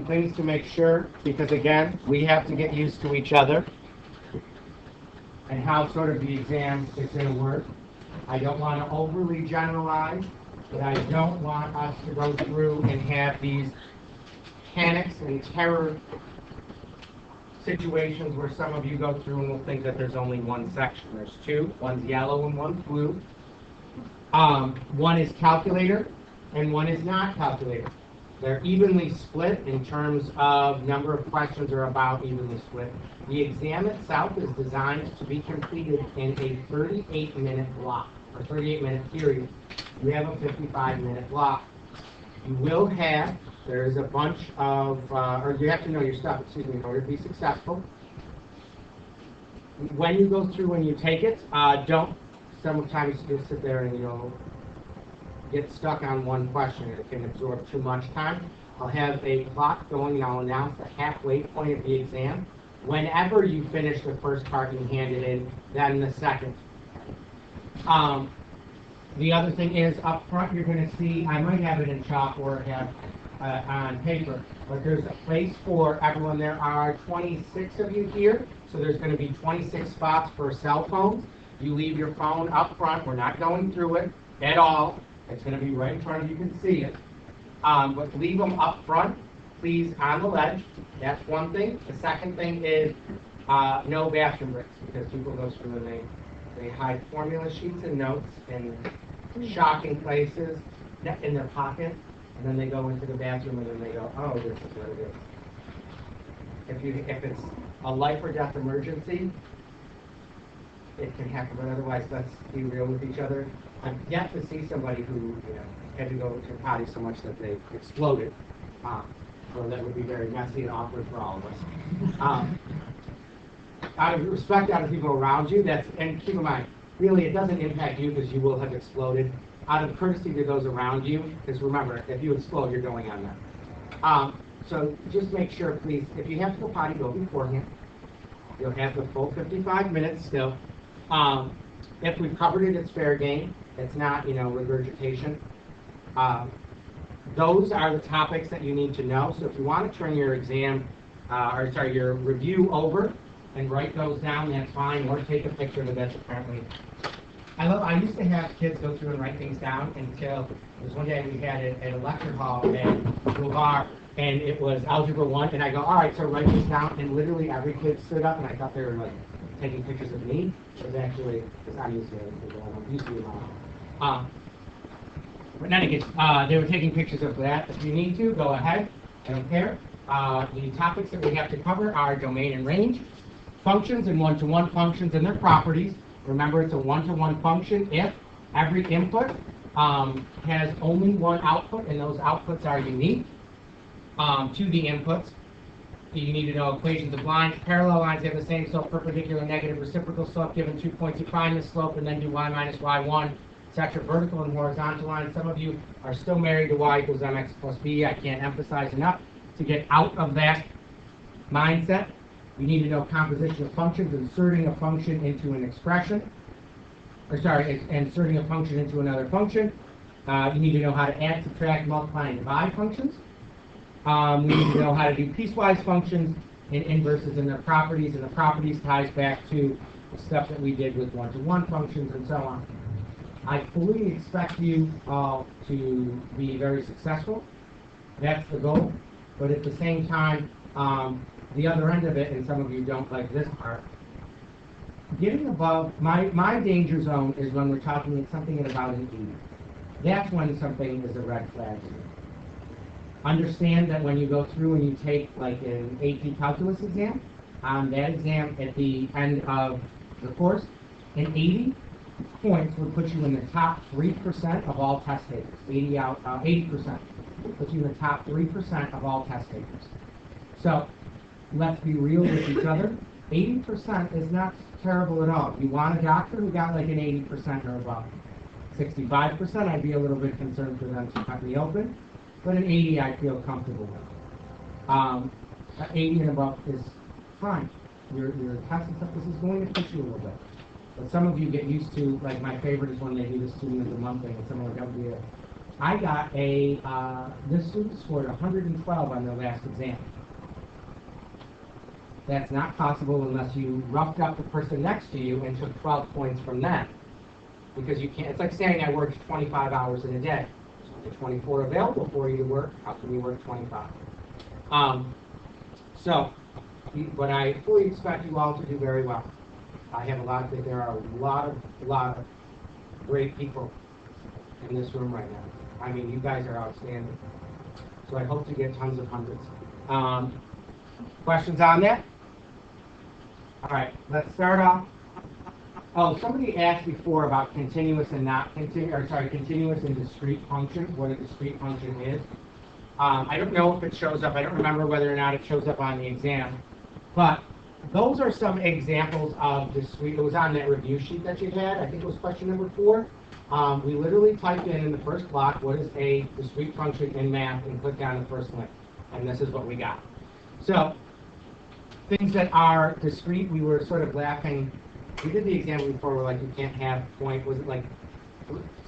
some things to make sure, because again, we have to get used to each other and how sort of the exam is going to work. I don't want to overly generalize, but I don't want us to go through and have these panics and terror situations where some of you go through and will think that there's only one section. There's two. One's yellow and one's blue. One is calculator and one is not calculator. They're evenly split in terms of number of questions are about evenly split. The exam itself is designed to be completed in a 38-minute block, or 38-minute period. You have a 55-minute block. You will have, there's a bunch of, or you have to know your stuff, in order to be successful. When you go through and you take it, sometimes you'll sit there and you'll get stuck on one question. It can absorb too much time. I'll have a clock going and I'll announce the halfway point of the exam. Whenever you finish the first part and hand it in, then the second. The other thing is up front you're going to see, I might have it in chalk or have on paper, but there's a place for everyone. There are 26 of you here, so there's going to be 26 spots for cell phones. You leave your phone up front. We're not going through it at all. It's going to be right in front of you. You can see it. But leave them up front, please, on the ledge. That's one thing. The second thing is no bathroom breaks, because people go through and they hide formula sheets and notes in shocking places in their pocket, and then they go into the bathroom and then they go, oh, this is what it is. If it's a life or death emergency, it can happen, but otherwise, let's be real with each other. I've yet to see somebody who had to go to the potty so much that they exploded. So that would be very messy and awkward for all of us. Out of respect out of people around you, and keep in mind, really it doesn't impact you because you will have exploded. Out of courtesy to those around you, because remember, if you explode, you're going on them. So just make sure, please, if you have to go potty, go beforehand. You'll have the full 55 minutes still. If we've covered it, it's fair game. It's not, regurgitation. Those are the topics that you need to know. So if you want to turn your your review over and write those down, that's fine. Or take a picture of it. That's apparently. I used to have kids go through and write things down until there was one day we had it at a lecture hall at Boulevard, and it was Algebra 1, and I go, all right, so write this down, and literally every kid stood up, and I thought they were like taking pictures of me. It was actually, because I'm used to it, I'm used to it all. But in any case, they were taking pictures of that. If you need to, go ahead. I don't care. The topics that we have to cover are domain and range, functions and one-to-one functions and their properties. Remember, it's a one-to-one function if every input has only one output, and those outputs are unique to the inputs. You need to know equations of lines. Parallel lines have the same slope, perpendicular, negative, reciprocal slope. Given 2 points, you find the slope and then do y minus y1, etc. Vertical and horizontal lines. Some of you are still married to y equals mx plus b. I can't emphasize enough to get out of that mindset. You need to know composition of functions, inserting a function into an expression. Inserting a function into another function. You need to know how to add, subtract, multiply, and divide functions. We need to know how to do piecewise functions and inverses and their properties, and the properties ties back to the stuff that we did with one-to-one functions and so on. I fully expect you all to be very successful. That's the goal. But at the same time, the other end of it, and some of you don't like this part, getting above, my danger zone is when we're talking something at about an 80. That's when something is a red flag. Understand that when you go through and you take like an AP calculus exam, on that exam at the end of the course, an 80 points would put you in the top 3% of all test takers. 80% puts you in the top 3% of all test takers. So let's be real with each other. 80% is not terrible at all. If you want a doctor who got like an 80% or above, 65%, I'd be a little bit concerned for them to cut me open. But an 80 I feel comfortable with. 80 and above is fine. Your test and stuff, this is going to push you a little bit. But some of you get used to, like my favorite is when they do the student of the month thing, and someone like that would be I got this student scored 112 on their last exam. That's not possible unless you roughed up the person next to you and took 12 points from them. Because you can't, it's like saying I worked 25 hours in a day. There's only 24 available for you to work. How can you work 25? But I fully expect you all to do very well. There are a lot of great people in this room right now. I mean, you guys are outstanding. So I hope to get tons of hundreds. Questions on that? All right, let's start off. Oh, somebody asked before about continuous and continuous and discrete functions, what a discrete function is. I don't know if it shows up. I don't remember whether or not it shows up on the exam. But those are some examples of discrete. It was on that review sheet that you had. I think it was question number 4. We literally typed in the first block, what is a discrete function in math, and clicked on the first link. And this is what we got. So things that are discrete, we were sort of laughing. We did the exam before where like you can't have was it like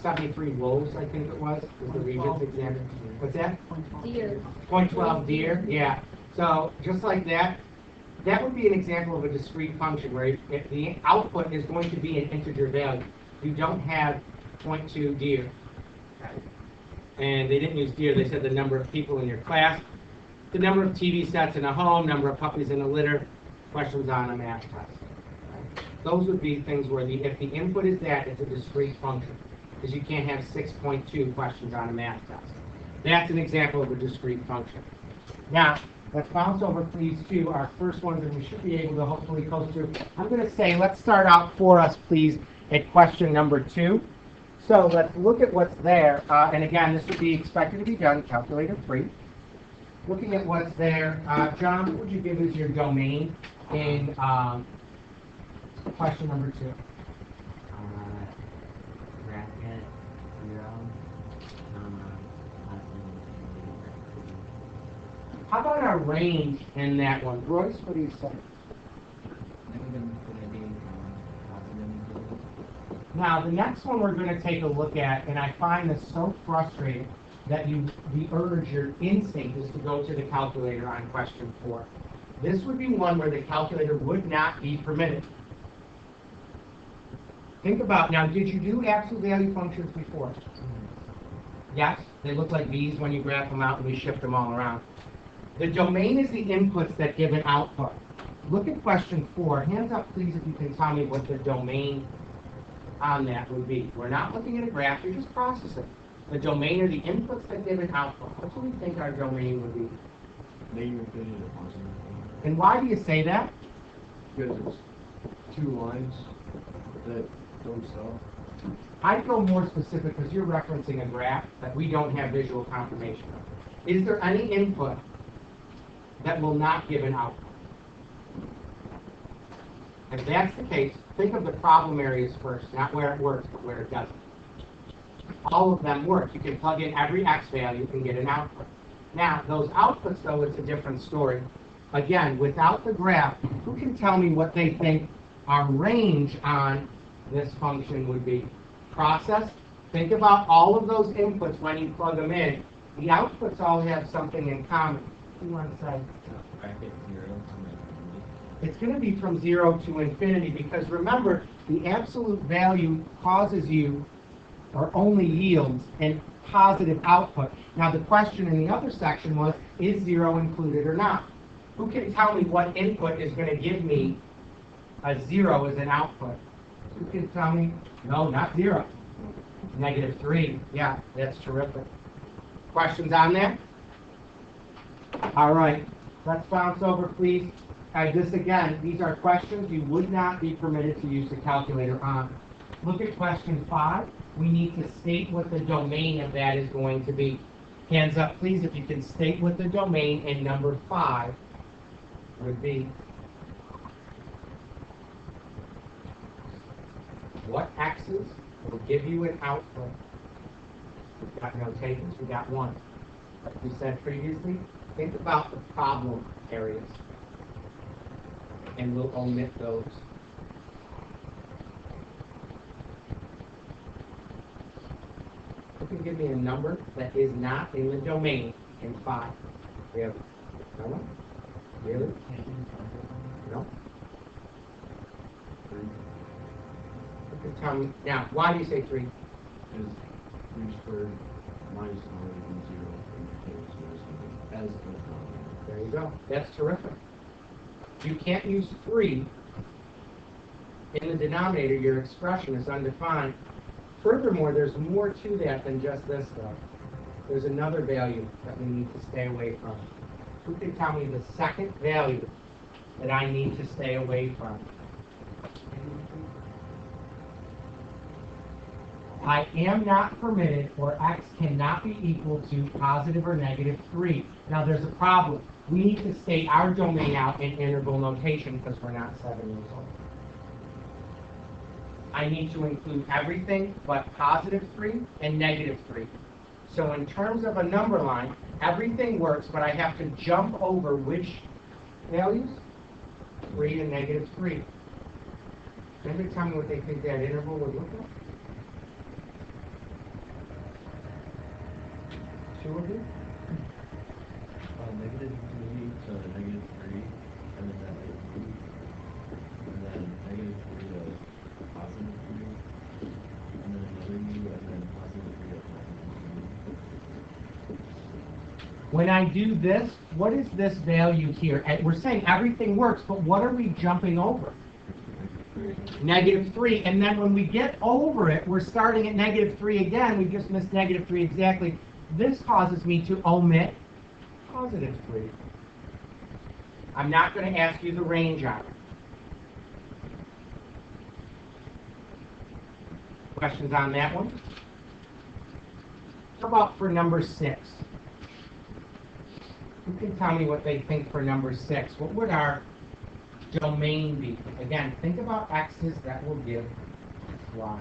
73 wolves, I think it was the Regents exam. What's that? Deer. 0.12 deer, yeah. So just like that, that would be an example of a discrete function where if the output is going to be an integer value. You don't have 0.2 deer. And they didn't use deer, they said the number of people in your class, the number of TV sets in a home, number of puppies in a litter, questions on a math test. Those would be things where if the input is that, it's a discrete function, because you can't have 6.2 questions on a math test. That's an example of a discrete function. Now, let's bounce over, please, to our first one that we should be able to hopefully close to. I'm going to say, let's start out for us, please, at question number 2. So let's look at what's there. And again, this would be expected to be done calculator free. Looking at what's there, John, what would you give as your domain in question number 2? Bracket 0. How about our range in that one? Royce, what do you say? Now, the next one we're going to take a look at, and I find this so frustrating, that the urge, your instinct is to go to the calculator on question 4. This would be one where the calculator would not be permitted. Think about, now, did you do absolute value functions before? Yes, they look like these when you graph them out and we shift them all around. The domain is the inputs that give an output. Look at question 4. Hands up, please, if you can tell me what the domain on that would be. We're not looking at a graph, you're just processing. The domain are the inputs that give an output. What do we think our domain would be? Negative infinity to positive. And why do you say that? Because it's 2 lines that don't stop. I'd go more specific because you're referencing a graph that we don't have visual confirmation of. Is there any input that will not give an output? If that's the case, think of the problem areas first, not where it works, but where it doesn't. All of them work. You can plug in every x value and get an output. Now, those outputs, though, it's a different story. Again, without the graph, who can tell me what they think our range on this function would be? Process. Think about all of those inputs when you plug them in. The outputs all have something in common. What do you want to say? Bracket 0 to infinity. It's going to be from 0 to infinity because remember, the absolute value causes you or only yields a positive output. Now the question in the other section was, is 0 included or not? Who can tell me what input is going to give me a 0 as an output? Who can tell me? No, not 0. -3. Yeah, that's terrific. Questions on that? All right, let's bounce over, please. This again, these are questions you would not be permitted to use the calculator on. Look at question 5. We need to state what the domain of that is going to be. Hands up, please, if you can state what the domain in number 5 would be. What x's will give you an output? We've got no takers, we got 1. Like we said previously, think about the problem areas. And we'll omit those. can give me a number that is not in the domain in 5? We have no one? Really? No? Three. You can tell me. Now, why do you say 3? Is 3 squared minus 9 equals 0 and became square something as the denominator. There you go. That's terrific. You can't use 3 in the denominator. Your expression is undefined. Furthermore, there's more to that than just this, though. There's another value that we need to stay away from. Who can tell me the second value that I need to stay away from? I am not permitted, or x cannot be equal to positive or negative 3. Now, there's a problem. We need to state our domain out in interval notation because we're not 7 years old. I need to include everything but positive 3 and negative 3. So in terms of a number line, everything works, but I have to jump over which values? 3 and negative 3. Anybody tell me what they think that interval would look like? 2 of you? Negative 3 to negative 3, and then that like 2, and then negative 3 to positive 3, and then another u, and then positive 3 to positive 3. When I do this, what is this value here? And we're saying everything works, but what are we jumping over? Negative 3. And then when we get over it, we're starting at negative 3 again. We just missed negative 3 exactly. This causes me to omit positive 3. I'm not going to ask you the range on it. Questions on that one? How about for number 6? Who can tell me what they think for number 6? What would our domain be? Again, think about x's that will give y's.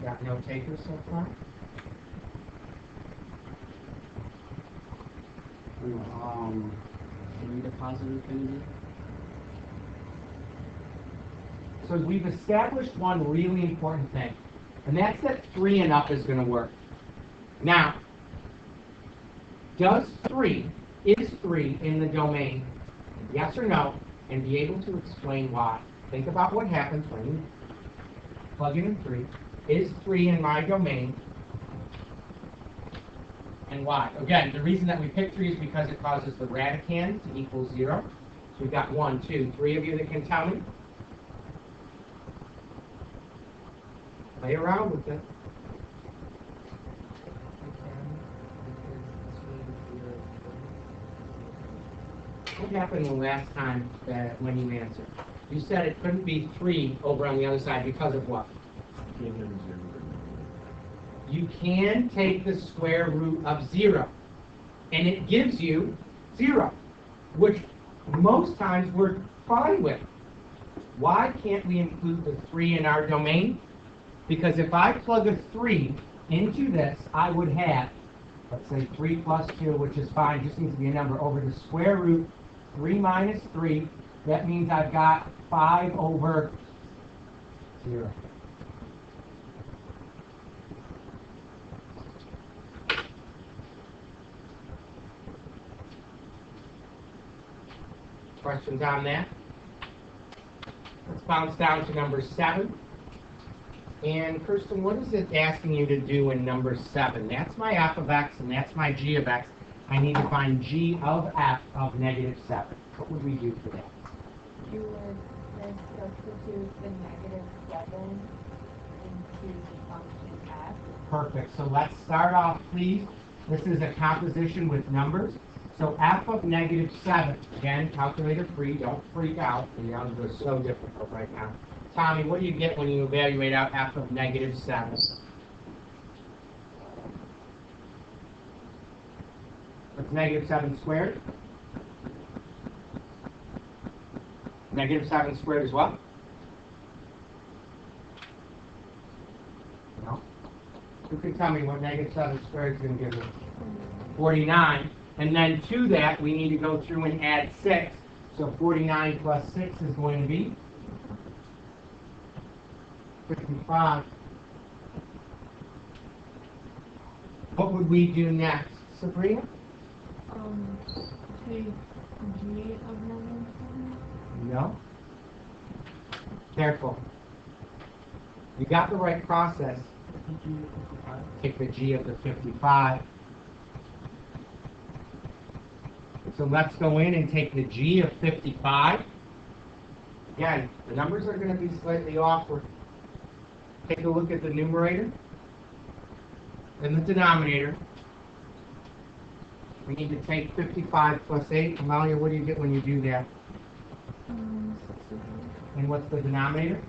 Got no takers so far? 3 to positive infinity. So we've established one really important thing, and that's that 3 and up is going to work. Now, is 3 in the domain? Yes or no? And be able to explain why. Think about what happens when you plug in 3. Is 3 in my domain? And why? Again, the reason that we picked 3 is because it causes the radicand to equal 0. So we've got 1, 2, 3 of you that can tell me. Play around with it. What happened the last time when you answered? You said it couldn't be 3 over on the other side because of what? You can take the square root of 0, and it gives you 0, which most times we're fine with. Why can't we include the 3 in our domain? Because if I plug a 3 into this, I would have, let's say 3 plus 2, which is fine, just needs to be a number, over the square root 3 minus 3. That means I've got 5 over 0. Questions on that? Let's bounce down to number 7. And Kirsten, what is it asking you to do in number 7? That's my f of x and that's my g of x. I need to find g of f of negative 7. What would we do for that? You would then substitute the negative 7 into the function f. Perfect. So let's start off, please. This is a composition with numbers. So f of negative 7. Again, calculator free. Don't freak out. The algebra is so difficult right now. Tommy, what do you get when you evaluate out f of negative 7? What's negative 7 squared? Negative 7 squared is what? No? Who can tell me what negative 7 squared is going to give me? 49. And then to that, we need to go through and add 6. So 49 plus 6 is going to be 55. What would we do next, Sabrina? Take G of -7. No. Careful. You got the right process. Take the G of the 55. So let's go in and take the G of 55. Again, the numbers are going to be slightly awkward. Take a look at the numerator and the denominator. We need to take 55 plus 8. Amalia, what do you get when you do that? 63. And what's the denominator?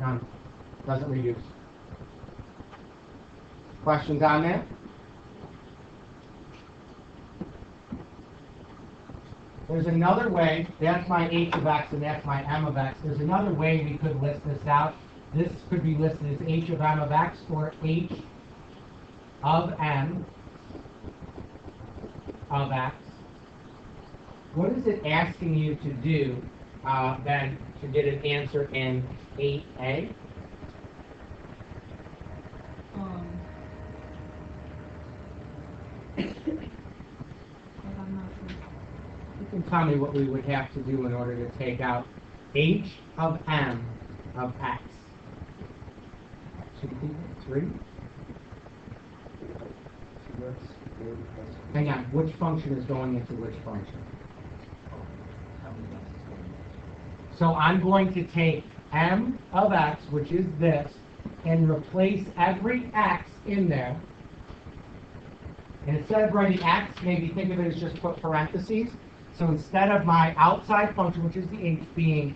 None. Doesn't reduce. Questions on that? There's another way. That's my h of x and that's my m of x. There's another way we could list this out. This could be listed as h of m of x or h of m of x. What is it asking you to do then to get an answer in 8a? I'm not sure. You can tell me what we would have to do in order to take out h of m of x. 2 people? 3? Hang on, which function is going into which function? So I'm going to take m of x, which is this, and replace every x in there. And instead of writing x, maybe think of it as just put parentheses. So instead of my outside function, which is the h, being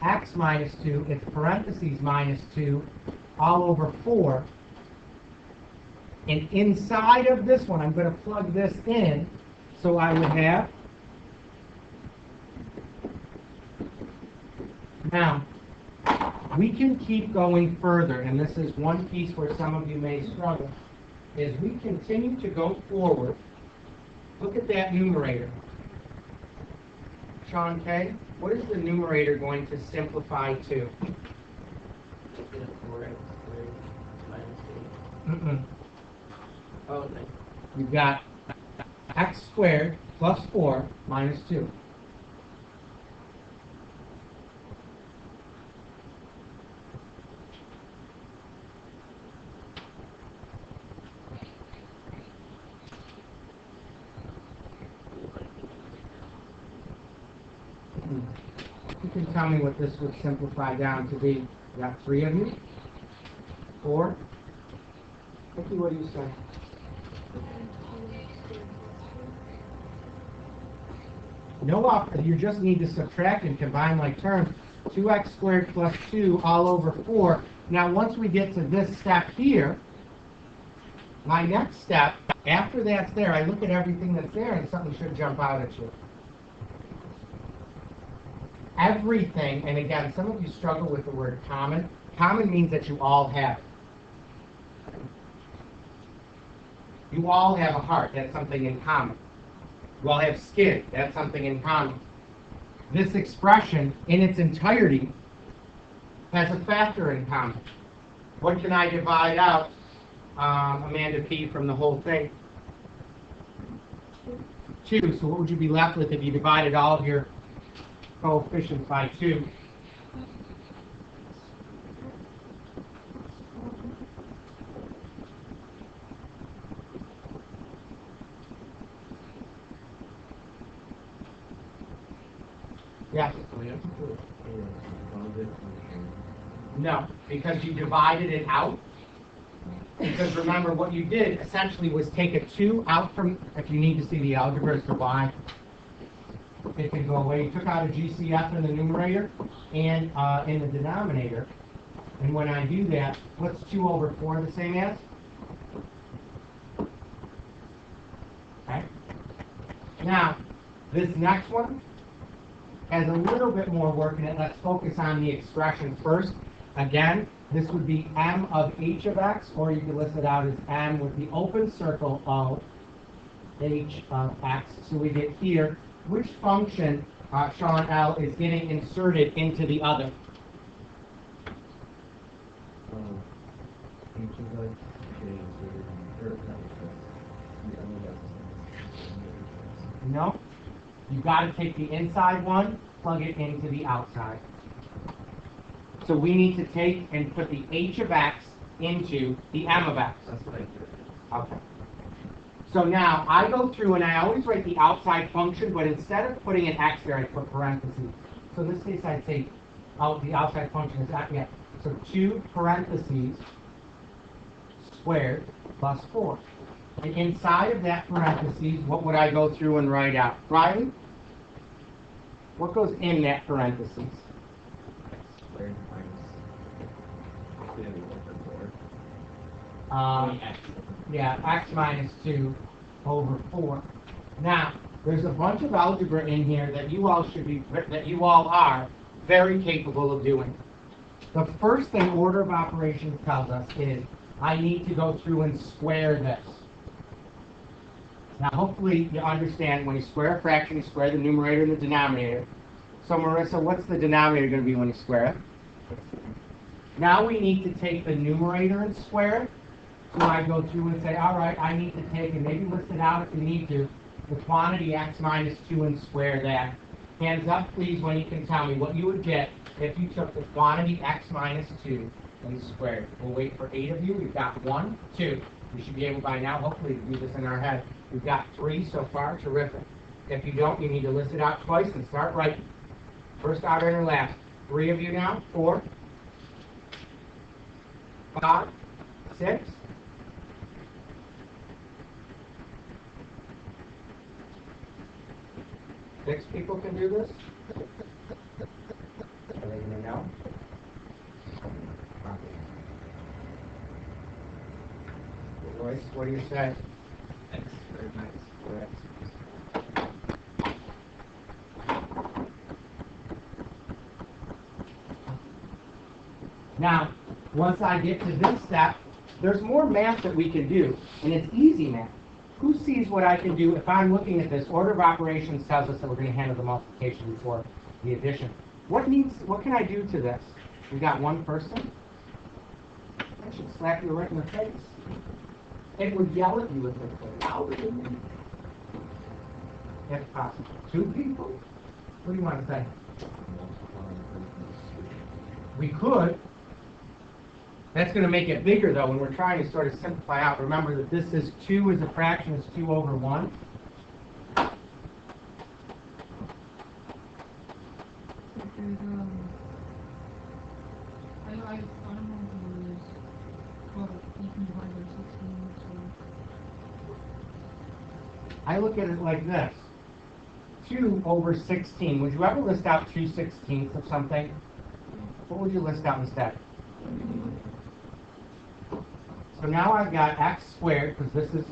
x minus 2, it's parentheses minus 2 all over 4. And inside of this one, I'm going to plug this in. So I would have, now, we can keep going further, and this is one piece where some of you may struggle, is we continue to go forward. Look at that numerator. Sean K., what is the numerator going to simplify to? Oh, nice. You've got x squared plus 4 minus 2. You can tell me what this would simplify down to be. You got 3 of you? 4? Vicky, what do you say? No you just need to subtract and combine like terms. 2x squared plus 2 all over 4. Now once we get to this step here, my next step, after that's there, I look at everything that's there and something should jump out at you. Everything, and again, some of you struggle with the word common. Common means that you all have it. You all have a heart, that's something in common. You all have skin, that's something in common. This expression, in its entirety, has a factor in common. What can I divide out, Amanda P., from the whole thing? 2. So what would you be left with if you divided all of your coefficients by 2? Yes. No, because you divided it out. Because remember, what you did essentially was take a 2 out from, if you need to see the algebra as to why it can go away. You took out a GCF in the numerator and in the denominator. And when I do that, what's 2 over 4 the same as? Okay. Now, this next one has a little bit more work in it. Let's focus on the expression first. Again, this would be m of h of x, or you can list it out as m with the open circle of h of x. So we get here, which function, Sean L., is getting inserted into the other? like getting to, or not the other lessons. No. You've got to take the inside one, plug it into the outside. So we need to take and put the h of x into the m of x. That's what I did. Okay. So now I go through and I always write the outside function, but instead of putting an x there, I put parentheses. So in this case, I'd say the outside function is that, yeah. So 2 parentheses squared plus 4. And inside of that parentheses, what would I go through and write out? Riley? What goes in that parentheses? Squared minus. Yeah, we went for 4. X. Yeah, x minus 2 over 4. Now, there's a bunch of algebra in here that you all are very capable of doing. The first thing order of operations tells us is I need to go through and square this. Now, hopefully you understand when you square a fraction, you square the numerator and the denominator. So, Marissa, what's the denominator going to be when you square it? Now we need to take the numerator and square it. So I go through and say, all right, I need to take, and maybe list it out if you need to, the quantity x minus 2 and square that. Hands up, please, when you can tell me what you would get if you took the quantity x minus 2 and squared. We'll wait for 8 of you. We've got 1, 2. We should be able by now, hopefully, to do this in our head. We've got 3 so far. Terrific. If you don't, you need to list it out twice and start writing. First outer and last. 3 of you now. 4, 5, 6. 6 people can do this? Are they going to know? Royce, what do you say? X squared minus 4x. Now, once I get to this step, there's more math that we can do, and it's easy math. Who sees what I can do if I'm looking at this? Order of operations tells us that we're going to handle the multiplication before the addition. What can I do to this? We got one person? I should slap you right in the face. It would yell at you if it was louder than me. If possible. 2 people? What do you want to say? We could. That's going to make it bigger, though, when we're trying to sort of simplify out. Remember that this is 2 as a fraction is 2 over 1. But there's, I don't know if you use, well, you can divide by 16, so. I look at it like this. 2 over 16. Would you ever list out 2/16 of something? What would you list out instead? So now I've got x squared, because this is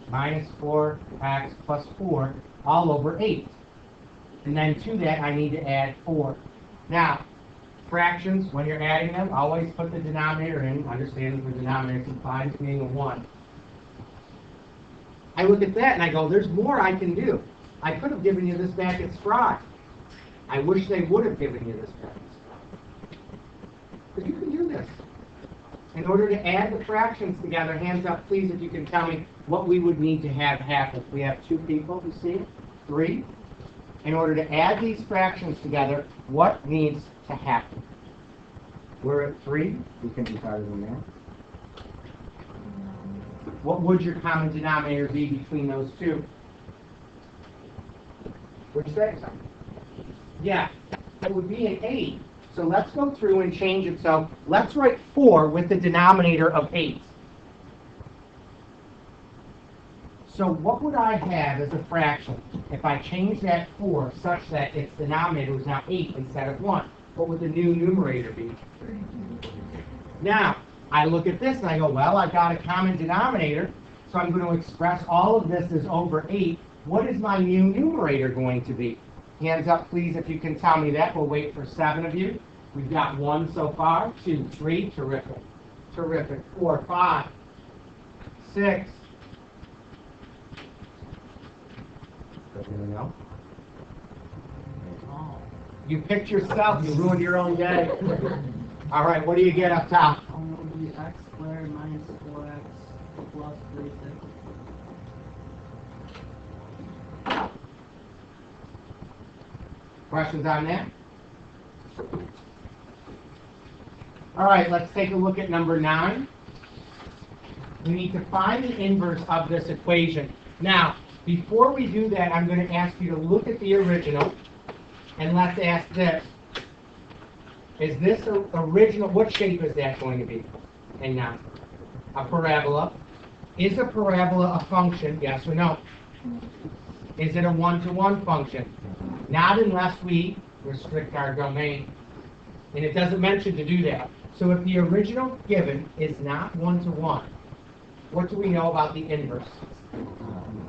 minus 4x plus 4, all over 8. And then to that, I need to add 4. Now, fractions, when you're adding them, always put the denominator in. Understand that the denominator implies being a 1. I look at that and I go, there's more I can do. I could have given you this back at Scribe. I wish they would have given you this back at Scribe. But you can do this. In order to add the fractions together, hands up please if you can tell me what we would need to have happen. We have 2 people, you see? 3. In order to add these fractions together, what needs to happen? We're at 3. You can do better than that. What would your common denominator be between those 2? Would you say? Yeah, it would be an 8. So let's go through and change it. So let's write 4 with the denominator of 8. So what would I have as a fraction if I change that 4 such that its denominator was now 8 instead of 1? What would the new numerator be? 32. Now, I look at this and I go, well, I've got a common denominator, so I'm going to express all of this as over 8. What is my new numerator going to be? Hands up, please, if you can tell me that. We'll wait for 7 of you. We've got 1 so far, 2, 3, terrific. Terrific. 4, 5, 6. No. You picked yourself, you ruined your own day. All right, what do you get up top? will be x squared minus 4x plus 36. Questions on that? All right, let's take a look at number 9. We need to find the inverse of this equation. Now, before we do that, I'm going to ask you to look at the original, and let's ask this. Is this original, what shape is that going to be? And now, a parabola. Is a parabola a function, yes or no? Is it a one-to-one function? Not unless we restrict our domain. And it doesn't mention to do that. So if the original given is not one-to-one, what do we know about the inverse?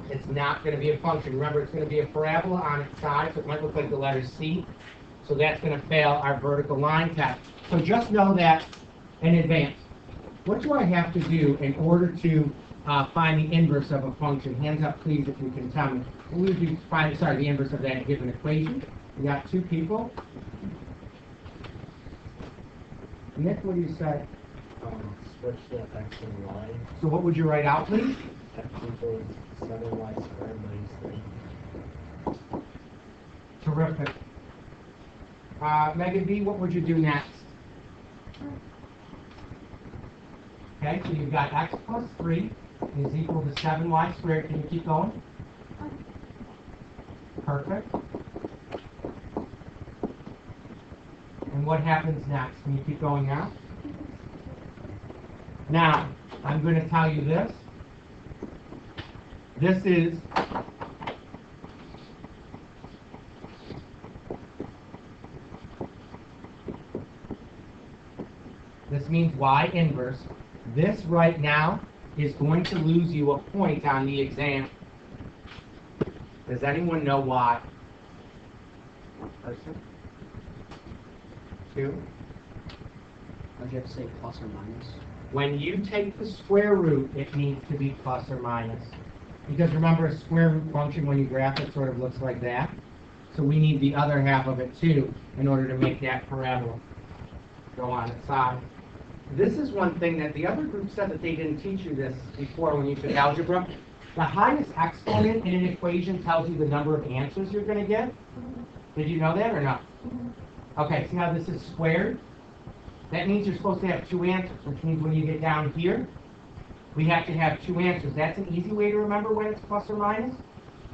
It's not going to be a function. Remember, it's going to be a parabola on its side, so it might look like the letter C. So that's going to fail our vertical line test. So just know that in advance. What do I have to do in order to find the inverse of a function? Hands up, please, if you can tell me. What would you find, the inverse of that given equation? We got 2 people. Nick, what do you say? Switch the x and y. So what would you write out, please? X equals 7y squared minus 3. Terrific. Megan B, what would you do next? Okay, so you've got x plus 3 is equal to 7y squared. Can you keep going? Perfect. And what happens next? Can you keep going now? Now, I'm going to tell you this. This is this means y inverse. This right now is going to lose you a point on the exam. Does anyone know why? Person? 2? Would you have to say plus or minus? When you take the square root, it needs to be plus or minus. Because remember, a square root function, when you graph it, sort of looks like that. So we need the other half of it, too, in order to make that parabola go on its side. This is one thing that the other group said that they didn't teach you this before when you took algebra. The highest exponent in an equation tells you the number of answers you're going to get. Did you know that or not? Okay, see how this is squared? That means you're supposed to have 2 answers, which means when you get down here, we have to have 2 answers. That's an easy way to remember when it's plus or minus.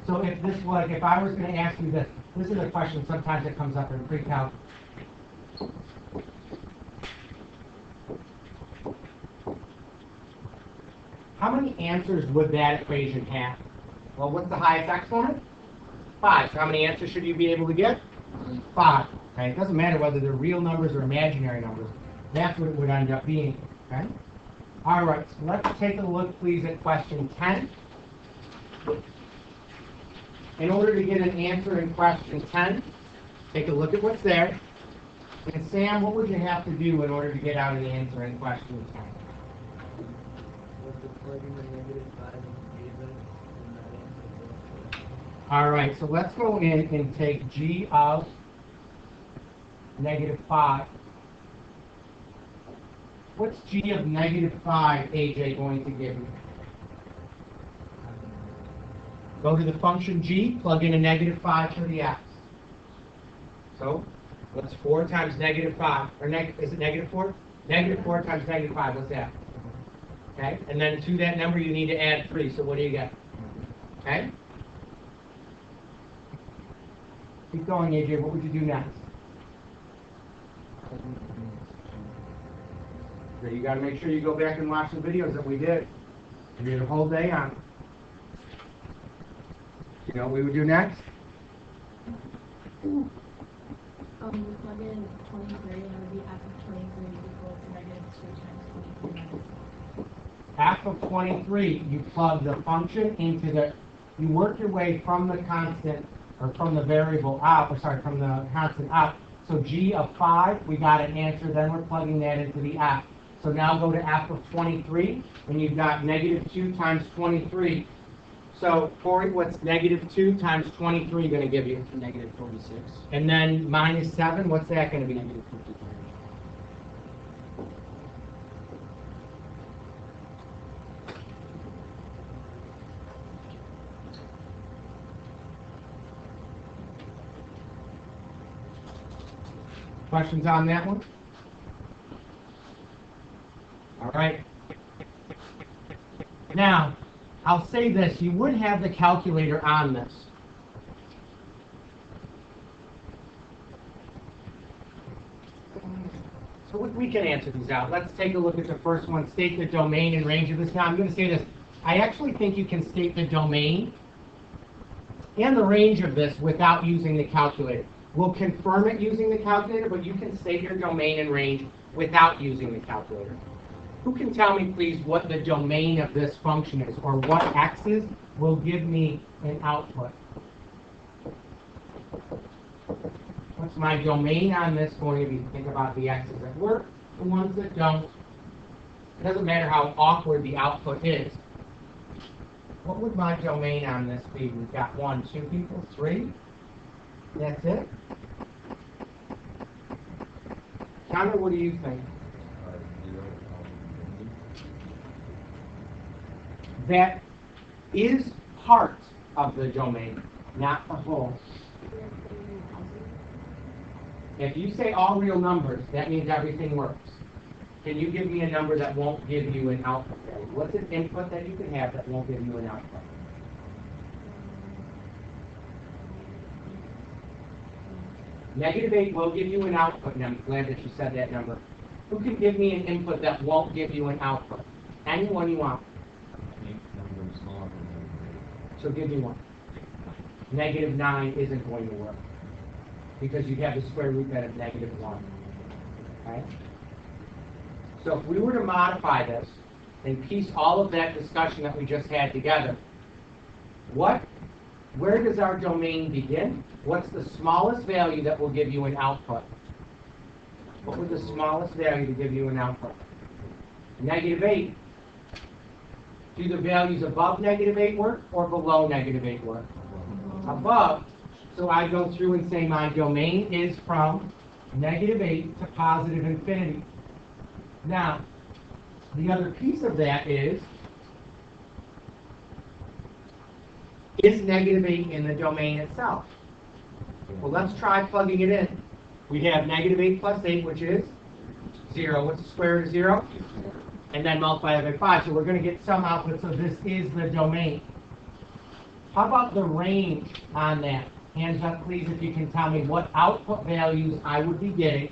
So if this was, if I was going to ask you this, this is a question sometimes that comes up in pre-calc. How many answers would that equation have? Well, what's the highest exponent? 5. So how many answers should you be able to get? 5. Okay? It doesn't matter whether they're real numbers or imaginary numbers. That's what it would end up being. Okay? All right. So let's take a look, please, at question 10. In order to get an answer in question 10, take a look at what's there. And Sam, what would you have to do in order to get out an answer in question 10? All right, so let's go in and take g of -5. What's g of -5, AJ, going to give me? Go to the function g, plug in a -5 for the x. So, what's 4 times -5? Or is it -4? -4 times -5, what's that? Okay, and then to that number you need to add 3, so what do you get? Okay? Keep going, AJ, what would you do next? So you got to make sure you go back and watch the videos that we did. We did a whole day on it. You know what we would do next? We plug in 23, and it would be f of 23 equal to -2 times 23 minus. F of 23, you plug the function into the, you work your way from the constant, or from the variable up, or sorry, from the constant up. So g of 5, we got an answer, then we're plugging that into the f. So now go to f of 23, and you've got -2 times 23. So, Corey, what's -2 times 23 going to give you? -46. And then -7, what's that going to be? -53. Questions on that one? All right. Now, I'll say this, you would have the calculator on this. So we can answer these out. Let's take a look at the first one. State the domain and range of this. Now, I'm going to say this. I actually think you can state the domain and the range of this without using the calculator. We'll confirm it using the calculator, but you can state your domain and range without using the calculator. Who can tell me, please, what the domain of this function is, or what x's will give me an output? What's my domain on this going to be? Think about the x's that work, the ones that don't. It doesn't matter how awkward the output is. What would my domain on this be? We've got 1, 2 people, 3. That's it. Connor, what do you think? 0, That is part of the domain, not the whole. If you say all real numbers, that means everything works. Can you give me a number that won't give you an output value? What's an input that you can have that won't give you an output? -8 will give you an output, and I'm glad that you said that number. Who can give me an input that won't give you an output? Anyone you want. I think number smaller than So give me one. -9 isn't going to work because you have the square root then of -1. Okay? So if we were to modify this and piece all of that discussion that we just had together, where does our domain begin? What's the smallest value that will give you an output? What would the smallest value to give you an output? -8. Do the values above -8 work or below -8 work? Above. So I go through and say my domain is from -8 to positive infinity. Now, the other piece of that is -8 in the domain itself? Well, let's try plugging it in. We have -8 plus 8, which is 0. What's the square root of 0? And then multiply that by 5. So we're going to get some output, so this is the domain. How about the range on that? Hands up, please, if you can tell me what output values I would be getting.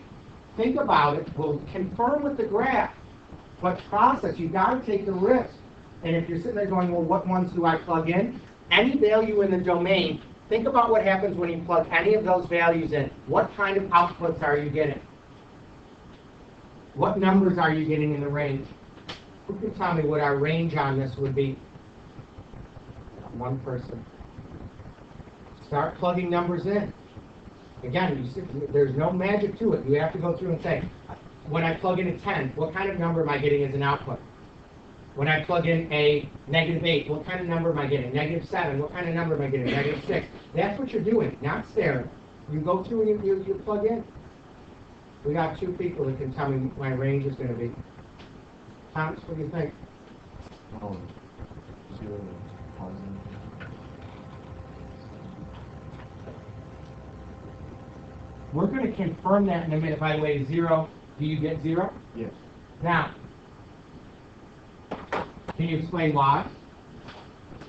Think about it. We'll confirm with the graph. But process, you've got to take the risk. And if you're sitting there going, well, what ones do I plug in? Any value in the domain, think about what happens when you plug any of those values in. What kind of outputs are you getting? What numbers are you getting in the range? Who can tell me what our range on this would be? One person. Start plugging numbers in. Again, there's no magic to it. You have to go through and say, when I plug in a 10, what kind of number am I getting as an output? When I plug in a -8, what kind of number am I getting? -7, what kind of number am I getting? -6. That's what you're doing, not staring. You go through and you plug in. We got 2 people that can tell me what my range is going to be. Thomas, what do you think? 0, positive. We're going to confirm that in a minute. By the way, 0, do you get 0? Yes. Now, can you explain why?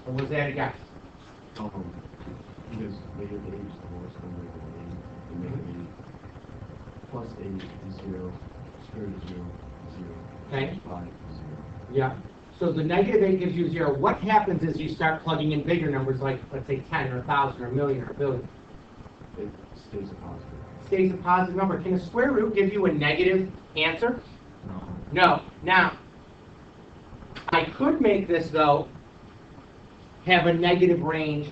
Or was that a guess? Because -8 is the lowest number in the domain. The -8 plus 8 is 0. Square root of 0 is 0. Okay. 5 is 0. Yeah. So the -8 gives you 0. What happens is you start plugging in bigger numbers like, let's say, 10 or 1,000 or a million or a billion. It stays a positive. Stays a positive number. Can a square root give you a negative answer? No. No. Now, I could make this, though, have a negative range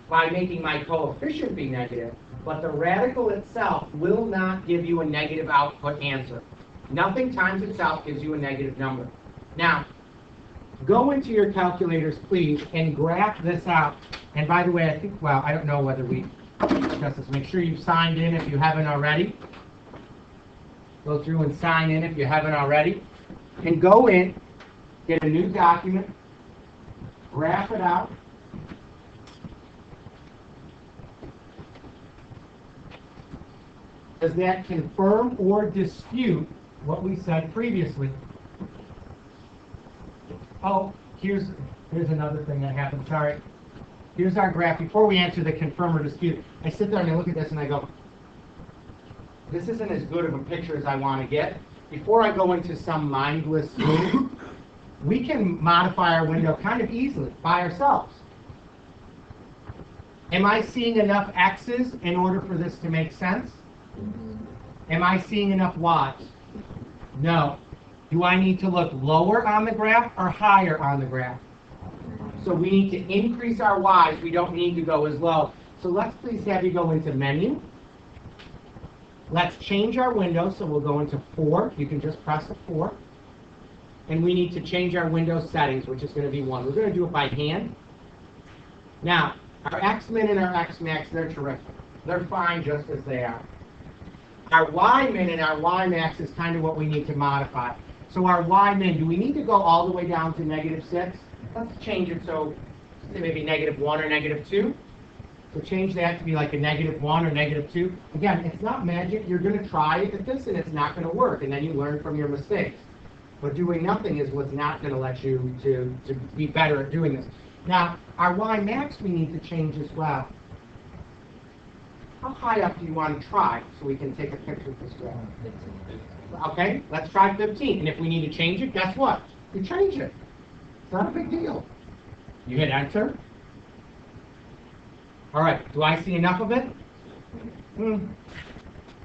by making my coefficient be negative, but the radical itself will not give you a negative output answer. Nothing times itself gives you a negative number. Now, go into your calculators, please, and graph this out. And by the way, I think, well, I don't know whether we discussed this. Make sure you've signed in if you haven't already. Go through and sign in if you haven't already. And go in, get a new document, graph it out. Does that confirm or dispute what we said previously? Oh, here's another thing that happened, sorry. Here's our graph. Before we answer the confirm or dispute, I sit there and I look at this and I go, this isn't as good of a picture as I want to get. Before I go into some mindless move, we can modify our window kind of easily by ourselves. Am I seeing enough X's in order for this to make sense? Am I seeing enough Y's? No. Do I need to look lower on the graph or higher on the graph? So we need to increase our Y's. We don't need to go as low. So let's please have you go into menu. Let's change our window. So we'll go into 4. You can just press a 4. And we need to change our window settings, which is going to be 1. We're going to do it by hand. Now, our X-min and our X-max, they're terrific. They're fine just as they are. Our Y-min and our Y-max is kind of what we need to modify. So our Y-min, do we need to go all the way down to -6? Let's change it so maybe -1 or -2. So change that to be like a -1 or -2. Again, it's not magic. You're going to try it at this and it's not going to work. And then you learn from your mistakes. But doing nothing is what's not going to let you to be better at doing this. Now, our Y-max we need to change as well. How high up do you want to try so we can take a picture of this graph? Okay, let's try 15. And if we need to change it, guess what? You change it. It's not a big deal. You hit enter. All right, do I see enough of it?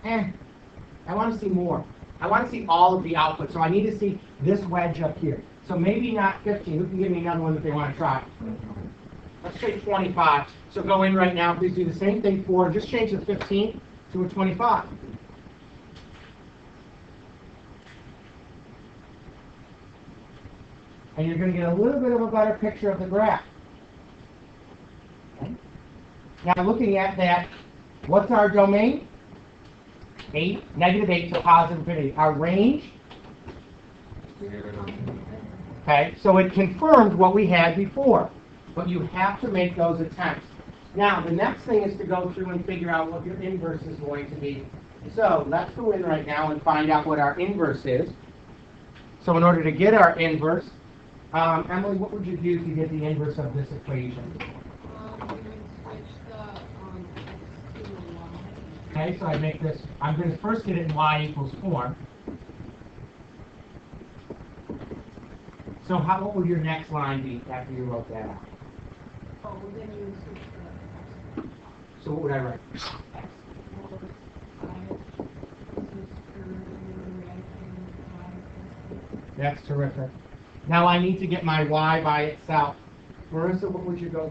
I want to see more. I want to see all of the output, so I need to see this wedge up here. So maybe not 15. Who can give me another one that they want to try? Let's say 25. So go in right now, please do the same thing for, just change the 15 to a 25. And you're going to get a little bit of a better picture of the graph. Okay. Now looking at that, what's our domain? 8, -8 to positive infinity. Our range? Okay, so it confirmed what we had before. But you have to make those attempts. Now, the next thing is to go through and figure out what your inverse is going to be. So let's go in right now and find out what our inverse is. So in order to get our inverse, Emily, what would you do to get the inverse of this equation? We're going to switch the X to a Y. Okay, so I make this, I'm going to first get it in Y equals 4. So what would your next line be after you wrote that out? Oh, then you would switch the X. So what would I write? This is for reaction Y. That's terrific. Now I need to get my Y by itself. Marissa, what would you go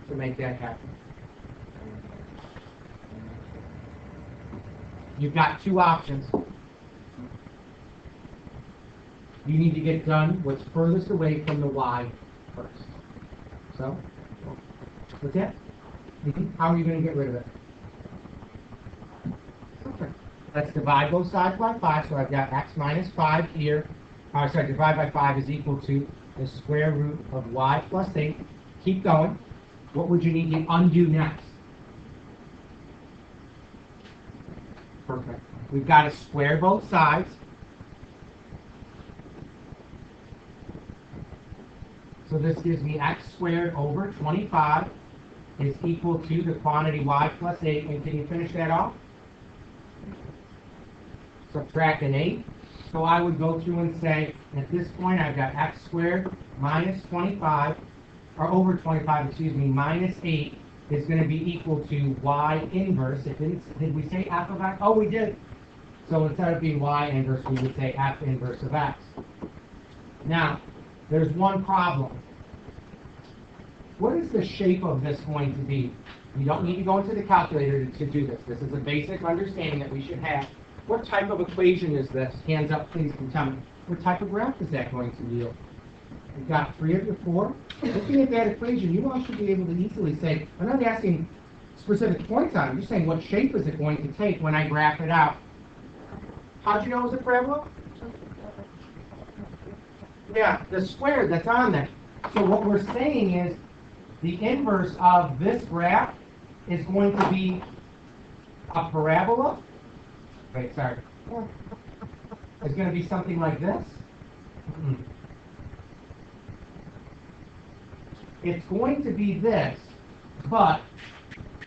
to make that happen? You've got 2 options. You need to get done what's furthest away from the Y first. So, what's that? How are you going to get rid of it? Okay. Let's divide both sides by 5. So I've got x minus 5 here. Divide by 5 is equal to the square root of y plus 8. Keep going. What would you need to undo next? Perfect. We've got to square both sides. So this gives me x squared over 25 is equal to the quantity y plus 8. And can you finish that off? Subtract an 8. So I would go through and say, at this point, I've got x squared minus 25, or over 25, excuse me, minus 8 is going to be equal to y inverse. Did we say f of x? Oh, we did. So instead of being y inverse, we would say f inverse of x. Now, there's one problem. What is the shape of this going to be? You don't need to go into the calculator to do this. This is a basic understanding that we should have. What type of equation is this? Hands up, please, and tell me. What type of graph is that going to yield? You've got 3 of your 4. Looking at that equation, you all should be able to easily say, I'm not asking specific points on it. I'm just saying what shape is it going to take when I graph it out. How'd you know it was a parabola? Yeah, the square that's on there. So what we're saying is the inverse of this graph is going to be a parabola Wait, sorry. It's going to be something like this. It's going to be this, but,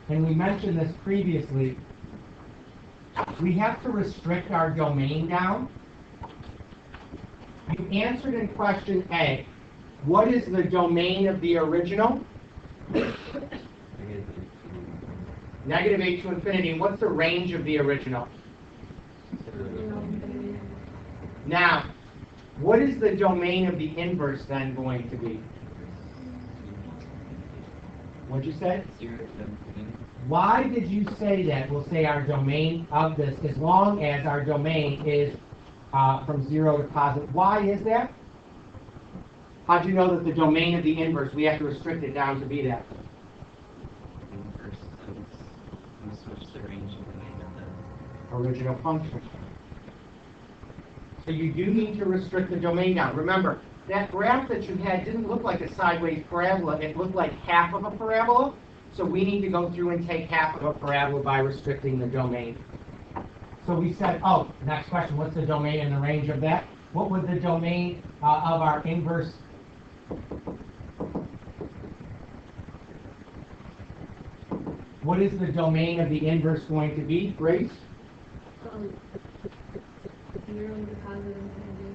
and we mentioned this previously, we have to restrict our domain down. You answered in question A. What is the domain of the original? Negative 8 to infinity. And what's the range of the original? Now, what is the domain of the inverse then going to be? What'd you say? 0 to infinity. Why did you say that? We'll say our domain of this, as long as our domain is from 0 to positive. Why is that? How'd you know that the domain of the inverse, we have to restrict it down to be that? Inverse is, we switch the range of domain of the Original function. So you do need to restrict the domain down. Remember, that graph that you had didn't look like a sideways parabola. It looked like half of a parabola. So we need to go through and take half of a parabola by restricting the domain. So we said, oh, next question, what's the domain and the range of that? What would the domain of our inverse? What is the domain of the inverse going to be, Grace? 0 to positive infinity.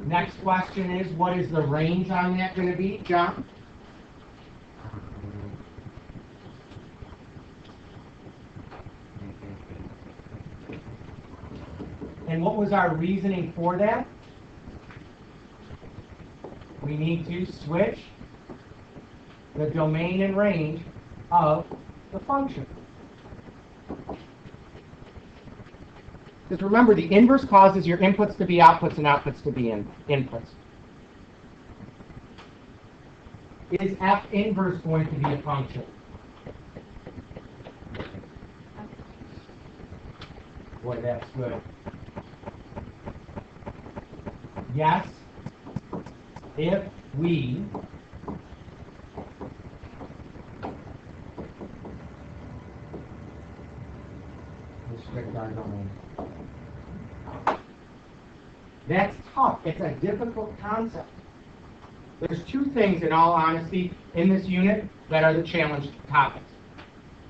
Next question is, what is the range on that going to be, John? And what was our reasoning for that? We need to switch the domain and range of the function. Because remember, the inverse causes your inputs to be outputs and outputs to be inputs. Is f inverse going to be a function? Boy, that's good. Yes, if we restrict our domain. That's tough. It's a difficult concept. There's two things, in all honesty, in this unit that are the challenge topics.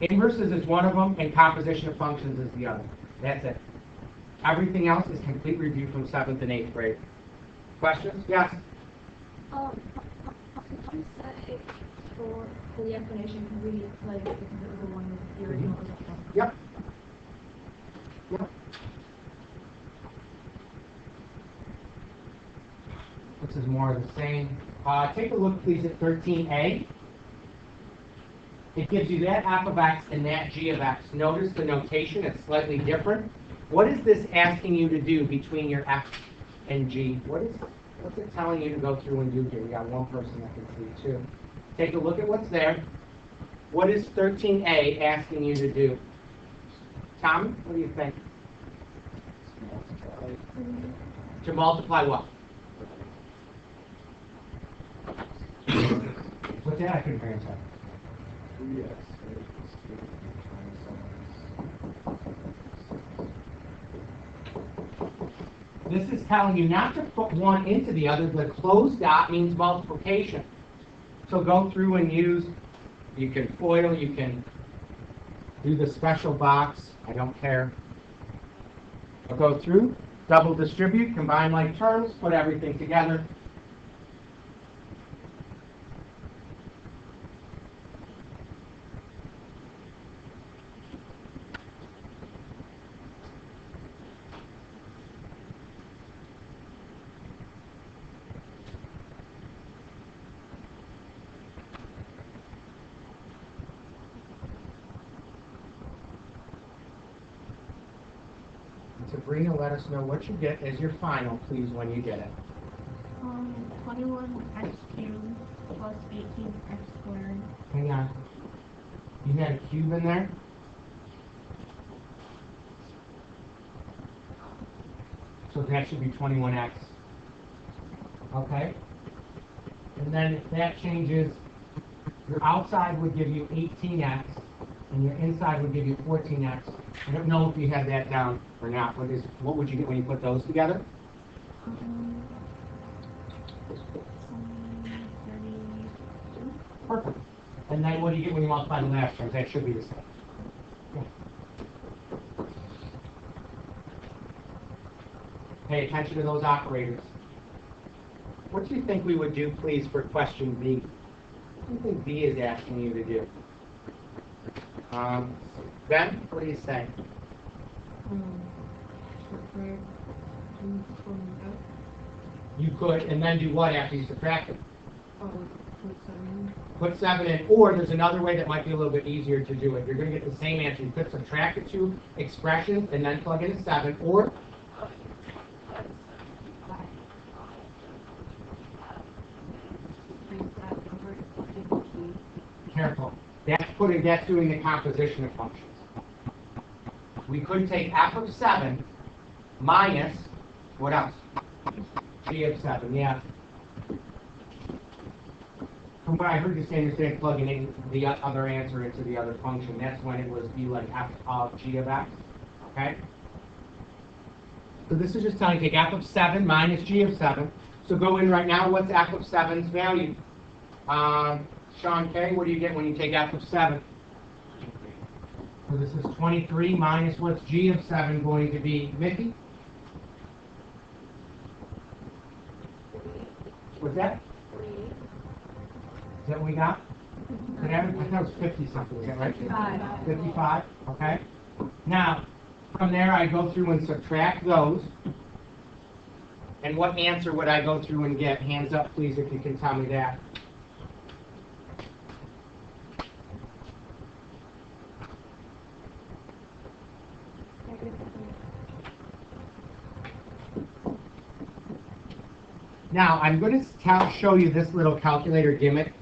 Inverses is one of them, and composition of functions is the other. That's it. Everything else is complete review from 7th and 8th grade. Questions? Yes? How say for the explanation can we like because it was the one with the original result? Yep. Yep. This is more of the same. Take a look, please, at 13a. It gives you that f of x and that g of x. Notice the notation, it's slightly different. What is this asking you to do between your f and g? What's it telling you to go through and do here? We got one person that can see too. Take a look at what's there. What is 13a asking you to do? Tommy, what do you think? To multiply what? What's that? I couldn't hear him say. This is telling you not to put one into the other. The closed dot means multiplication. So go through and use, you can FOIL, you can do the special box, I don't care. I'll go through, double distribute, combine like terms, put everything together. Sabrina, let us know what you get as your final, please, when you get it. 21x cubed plus 18x squared. Hang on. You had a cube in there? So that should be 21x. Okay? And then if that changes, your outside would give you 18x, and your inside would give you 14x. I don't know if you had that down or not. What would you get when you put those together? Um, 32. Perfect. And then what do you get when you multiply the last terms? That should be the same. Yeah. Pay attention to those operators. What do you think we would do, please, for question B? What do you think B is asking you to do? Ben, what do you say? Subtract 2 from out. You could, and then do what after you subtract it? Oh, put 7. Put 7 in, or there's another way that might be a little bit easier to do it. You're going to get the same answer. You could subtract the two expressions and then plug in a 7, or careful. That's doing the composition of functions. We could take f of 7 minus, what else? G of 7, yeah. From what I heard you say, you're saying plugging in the other answer into the other function. That's when it would be like f of g of x, okay? So this is just telling you take f of 7 minus g of 7. So go in right now, what's f of 7's value? Sean K., what do you get when you take f of 7? So this is 23 minus what's g of 7 going to be? Mickey? What's that? 48. Is that what we got? I thought it was 50 something, is that right? 55. 55, okay. Now, from there I go through and subtract those. And what answer would I go through and get? Hands up, please, if you can tell me that. Now, I'm going to show you this little calculator gimmick.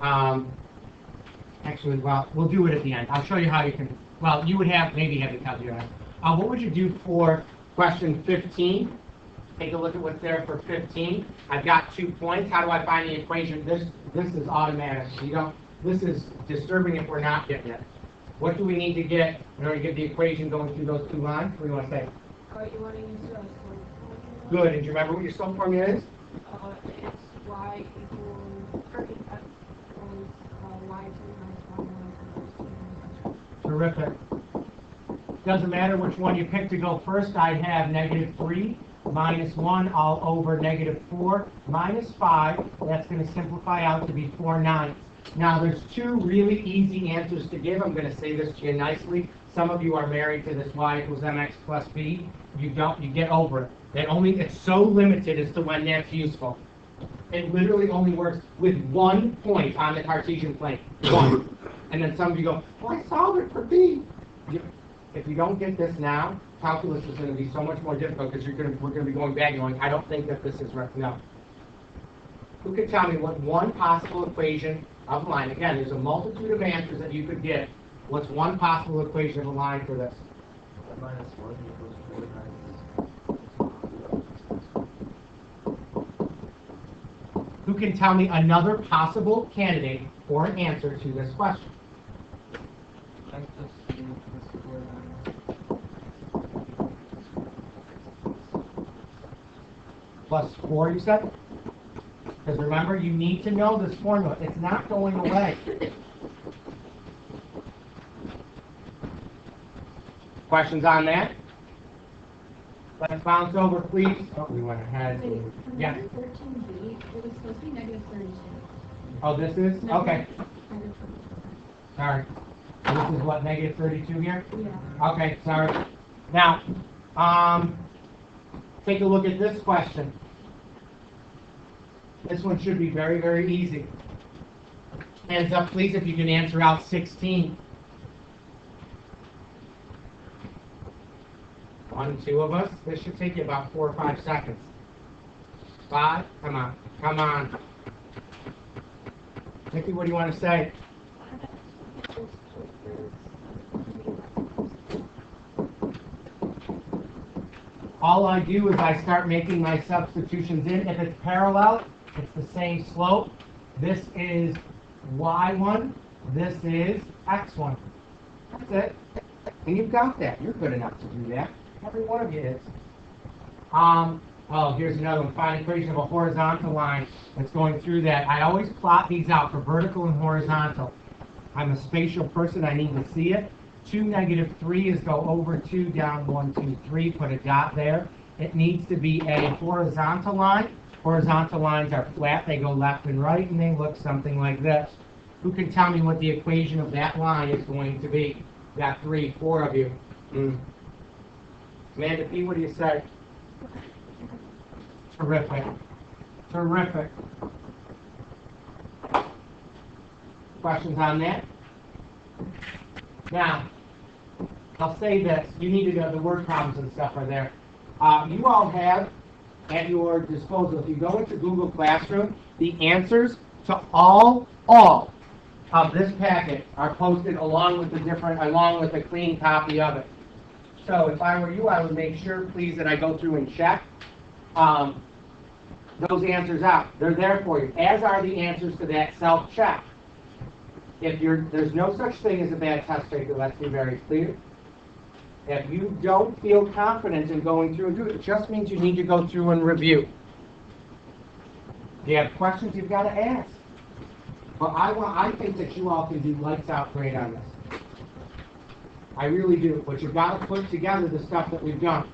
Actually, well, we'll do it at the end. I'll show you how you can, well, you would maybe have the calculator. What would you do for question 15? Take a look at what's there for 15. I've got 2 points. How do I find the equation? This is automatic. This is disturbing if we're not getting it. What do we need to get in order to get the equation going through those 2 lines? What do you want to say? You want to use slope formula? Good. And do you remember what your slope formula is? It's y equals, or x equals y2 minus y1. Terrific. Doesn't matter which one you pick to go first. I'd have -3 minus 1 all over -4 minus 5. That's going to simplify out to be 4/9. Now, there's 2 really easy answers to give. I'm going to say this to you nicely. Some of you are married to this y equals mx plus b. You don't. You get over it. It's so limited as to when that's useful. It literally only works with 1 point on the Cartesian plane. 1. And then some of you go, well, I solved it for b. If you don't get this now, calculus is going to be so much more difficult because we're going to be going back and going, I don't think that this is right. No. Who can tell me what one possible equation of a line? Again, there's a multitude of answers that you could get. What's one possible equation of a line for this? -1 equals 4 times. Who can tell me another possible candidate or an answer to this question? X plus 3 plus 4 times. Plus 4, you said? Because remember, you need to know this formula. It's not going away. Questions on that? Let's bounce over, please. Oh, we went ahead. Wait, Yeah. 13b, it was supposed to be -32. Oh, this is? Okay. -32. Sorry. So this is what, -32 here? Yeah. Okay, sorry. Now, take a look at this question. This one should be very, very easy. Hands up, please, if you can answer out 16. 1, 2 of us. This should take you about 4 or 5 seconds. 5? Come on. Come on. Nikki, what do you want to say? All I do is I start making my substitutions in. If it's parallel, it's the same slope. This is y1. This is x1. That's it. And you've got that. You're good enough to do that. Every one of you is. Oh, here's another one. Find equation of a horizontal line that's going through that. I always plot these out for vertical and horizontal. I'm a spatial person. I need to see it. 2, -3 is go over 2, down 1, 2, 3. Put a dot there. It needs to be a horizontal line. Horizontal lines are flat. They go left and right, and they look something like this. Who can tell me what the equation of that line is going to be? Got 3, 4 of you. Amanda P., what do you say? Terrific. Terrific. Questions on that? Now, I'll say this. You need to know the word problems and stuff are there. You all have at your disposal, if you go into Google Classroom, the answers to all of this packet are posted along with a clean copy of it. So if I were you, I would make sure, please, that I go through and check those answers out. They're there for you, as are the answers to that self-check. There's no such thing as a bad test taker, let's be very clear. If you don't feel confident in going through and do it, it just means you need to go through and review. If you have questions, you've got to ask. But I think that you all can do lights out great on this. I really do. But you've got to put together the stuff that we've done.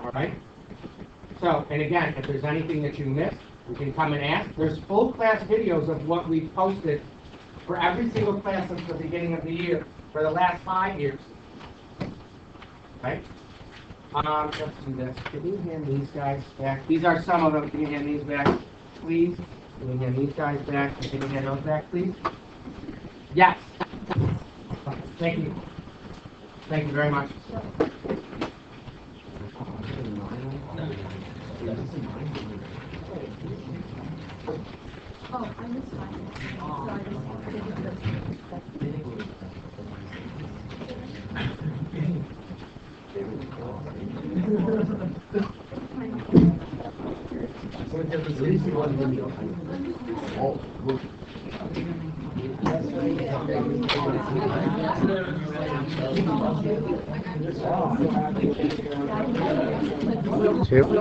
All right? So, and again, if there's anything that you missed, you can come and ask. There's full class videos of what we've posted for every single class since the beginning of the year, for the last 5 years. Okay? Let's do this. Can you hand these guys back? These are some of them. Can you hand these back, please? Can you hand these guys back? Can you hand those back, please? Yes. Thank you. Thank you very much. Oh, I missed mine. So I just didn't Two.